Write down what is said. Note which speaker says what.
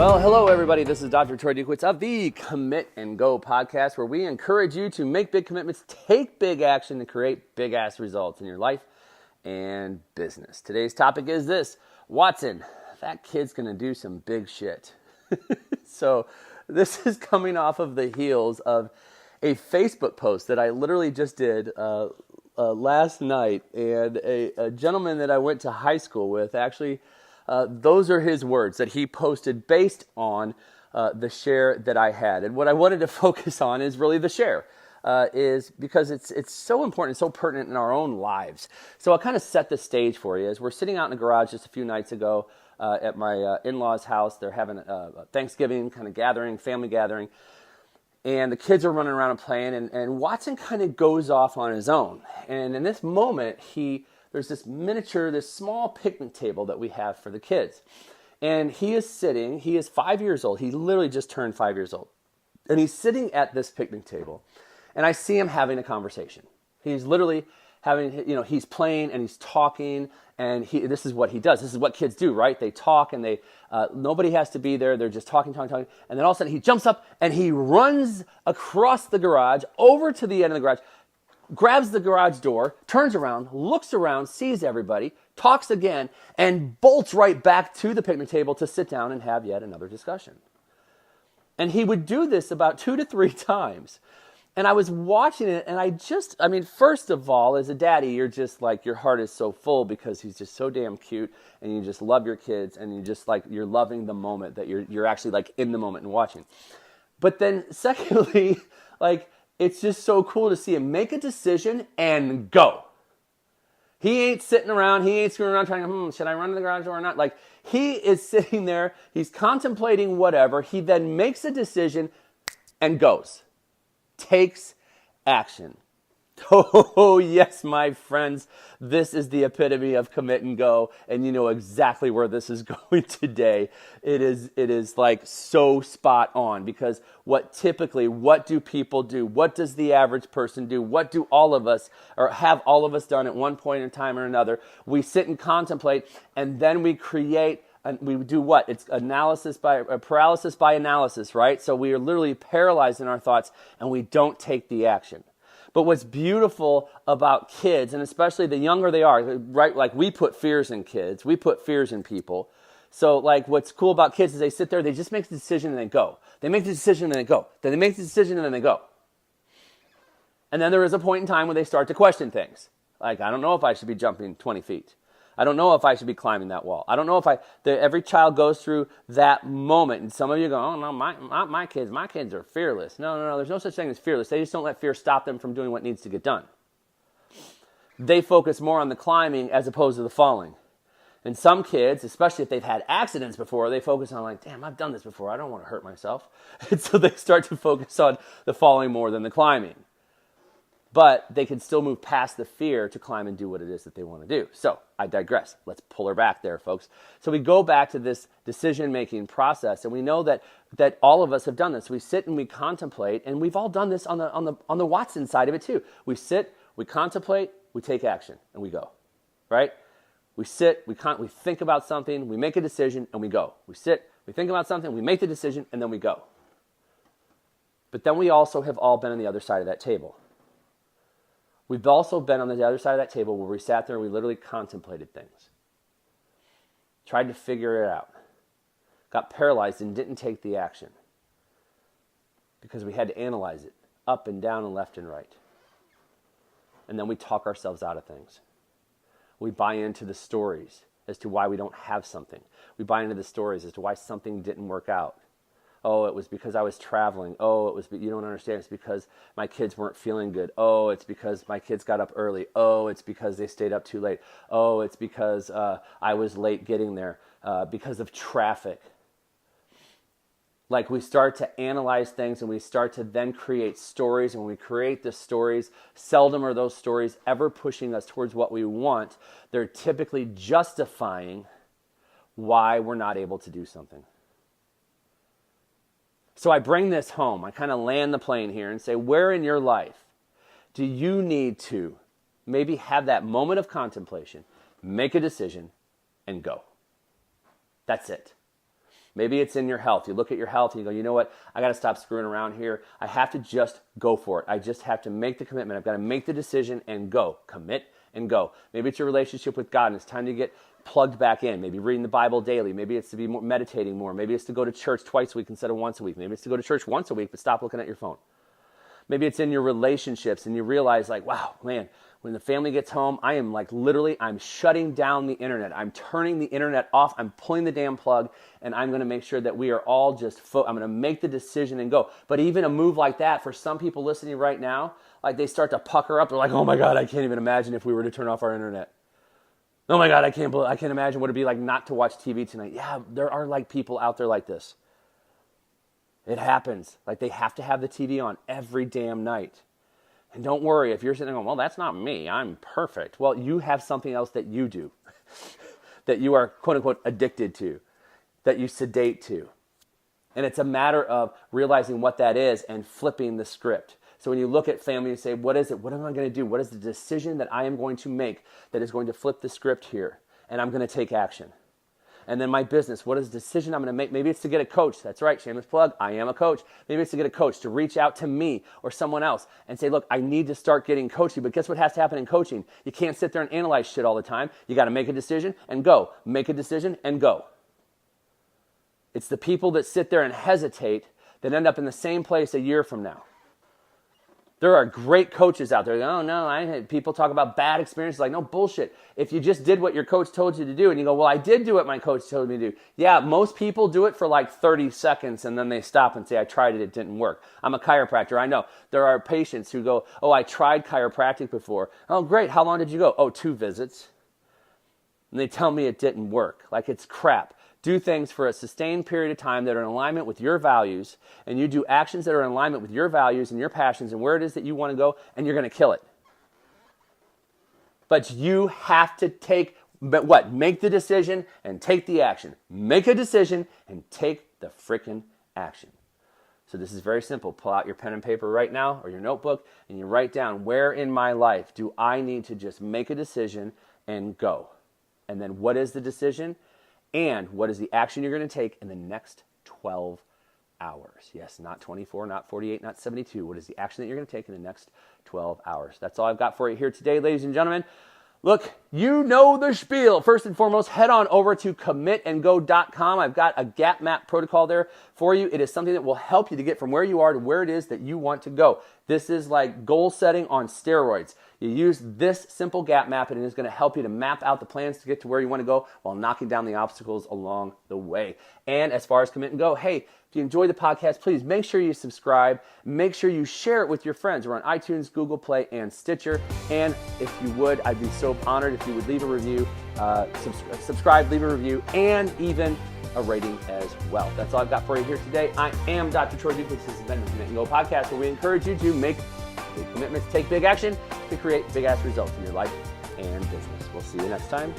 Speaker 1: Well, hello everybody. This is Dr. Troy Dukowitz of the Commit and Go podcast, where we encourage you to make big commitments, take big action to create big ass results in your life and business. Today's topic is this: Watson, that kid's going to do some big shit. So this is coming off of the heels of a Facebook post that I literally just did last night, and a gentleman that I went to high school with actually. Those are his words that he posted based on the share that I had. And what I wanted to focus on is really the share, is because it's so important, so pertinent in our own lives. So I'll kind of set the stage for you. As we're sitting out in the garage just a few nights ago at my in-laws' house. They're having a Thanksgiving kind of gathering, family gathering. And the kids are running around and playing. And Watson kind of goes off on his own. And in this moment, there's this small picnic table that we have for the kids. And he is 5 years old. He literally just turned 5 years old. And he's sitting at this picnic table. And I see him having a conversation. He's literally he's playing and he's talking. And this is what he does. This is what kids do, right? They talk and nobody has to be there. They're just talking. And then all of a sudden he jumps up and he runs across the garage over to the end of the garage, grabs the garage door, turns around, looks around, sees everybody, talks again, and bolts right back to the picnic table to sit down and have yet another discussion. And he would do this about 2 to 3 times. And I was watching it, and first of all, as a daddy, you're just like, your heart is so full because he's just so damn cute, and you just love your kids, and you're loving the moment that you're actually like in the moment and watching. But then secondly, it's just so cool to see him make a decision and go. He ain't sitting around. He ain't screwing around trying, should I run to the garage door or not? He is sitting there. He's contemplating whatever. He then makes a decision and goes. Takes action. Oh, yes, my friends. This is the epitome of commit and go. And you know exactly where this is going today. It is like so spot on, because what do people do? What does the average person do? What do all of us, or have all of us done at one point in time or another? We sit and contemplate, and then we create. And we do what? It's paralysis by analysis, right? So we are literally paralyzed in our thoughts, and we don't take the action. But what's beautiful about kids, and especially the younger they are, right? Like, we put fears in kids. We put fears in people. So what's cool about kids is they sit there, they just make the decision and they go. They make the decision and they go. Then they make the decision and then they go. And then there is a point in time when they start to question things. I don't know if I should be jumping 20 feet. I don't know if I should be climbing that wall. I don't know if every child goes through that moment. And some of you go, oh no, my kids are fearless. No, there's no such thing as fearless. They just don't let fear stop them from doing what needs to get done. They focus more on the climbing as opposed to the falling. And some kids, especially if they've had accidents before, they focus on damn, I've done this before. I don't want to hurt myself. And so they start to focus on the falling more than the climbing. But they can still move past the fear to climb and do what it is that they want to do. So I digress. Let's pull her back there, folks. So we go back to this decision-making process, and we know that all of us have done this. We sit and we contemplate, and we've all done this on the Watson side of it too. We sit, we contemplate, we take action, and we go. Right? We sit, we think about something, we make a decision, and we go. We sit, we think about something, we make the decision, and then we go. But then we also have all been on the other side of that table. We've also been on the other side of that table where we sat there and we literally contemplated things. Tried to figure it out. Got paralyzed and didn't take the action. Because we had to analyze it up and down and left and right. And then we talk ourselves out of things. We buy into the stories as to why we don't have something. We buy into the stories as to why something didn't work out. Oh, it was because I was traveling. Oh, you don't understand. It's because my kids weren't feeling good. Oh, it's because my kids got up early. Oh, it's because they stayed up too late. Oh, it's because I was late getting there because of traffic. We start to analyze things, and we start to then create stories. And when we create the stories, seldom are those stories ever pushing us towards what we want. They're typically justifying why we're not able to do something. So I bring this home. I kind of land the plane here and say, where in your life do you need to maybe have that moment of contemplation, make a decision, and go? That's it. Maybe it's in your health. You look at your health and you go, you know what? I got to stop screwing around here. I have to just go for it. I just have to make the commitment. I've got to make the decision and go. Commit and go. Maybe it's your relationship with God and it's time to get plugged back in. Maybe reading the Bible daily. Maybe it's to be more meditating more. Maybe it's to go to church twice a week instead of once a week. Maybe it's to go to church once a week, but stop looking at your phone. Maybe it's in your relationships and you realize like, wow, man, when the family gets home, I am like literally, I'm shutting down the internet. I'm turning the internet off. I'm pulling the damn plug and I'm going to make sure that we are all just, I'm going to make the decision and go. But even a move like that, for some people listening right now, like they start to pucker up. They're like, oh my God, I can't even imagine if we were to turn off our internet. Oh my God, I can't imagine what it'd be like not to watch TV tonight. Yeah, there are like people out there like this. It happens. Like they have to have the TV on every damn night. And don't worry if you're sitting there going, well, that's not me. I'm perfect. Well, you have something else that you do that you are quote unquote addicted to, that you sedate to. And it's a matter of realizing what that is and flipping the script. So when you look at family and say, what is it? What am I going to do? What is the decision that I am going to make that is going to flip the script here? And I'm going to take action. And then my business, what is the decision I'm going to make? Maybe it's to get a coach. That's right, shameless plug. I am a coach. Maybe it's to get a coach, to reach out to me or someone else and say, look, I need to start getting coaching. But guess what has to happen in coaching? You can't sit there and analyze shit all the time. You got to make a decision and go. Make a decision and go. It's the people that sit there and hesitate that end up in the same place a year from now. There are great coaches out there. Oh, no, people talk about bad experiences. Like, no, bullshit. If you just did what your coach told you to do, and you go, well, I did do what my coach told me to do. Yeah, most people do it for like 30 seconds, and then they stop and say, I tried it, it didn't work. I'm a chiropractor. I know. There are patients who go, oh, I tried chiropractic before. Oh, great. How long did you go? Oh, 2 visits. And they tell me it didn't work. Like, it's crap. Do things for a sustained period of time that are in alignment with your values, and you do actions that are in alignment with your values and your passions and where it is that you want to go, and you're going to kill it. But you have to make the decision and take the action. Make a decision and take the frickin' action. So this is very simple. Pull out your pen and paper right now or your notebook, and you write down, where in my life do I need to just make a decision and go? And then what is the decision? And what is the action you're going to take in the next 12 hours? Yes, not 24, not 48, not 72. What is the action that you're going to take in the next 12 hours? That's all I've got for you here today, ladies and gentlemen. Look, you know the spiel. First and foremost, head on over to commitandgo.com. I've got a gap map protocol there for you. It is something that will help you to get from where you are to where it is that you want to go. This is like goal setting on steroids. You use this simple gap map and it is going to help you to map out the plans to get to where you want to go while knocking down the obstacles along the way. And as far as Commit and Go, hey, if you enjoy the podcast, please make sure you subscribe. Make sure you share it with your friends. We're on iTunes, Google Play, and Stitcher. And if you would, I'd be so honored if you would leave a review, subscribe, leave a review, and even a rating as well. That's all I've got for you here today. I am Dr. Troy Duke. This has been the Commit and Go podcast, where we encourage you to make big commitments, take big action to create big-ass results in your life and business. We'll see you next time.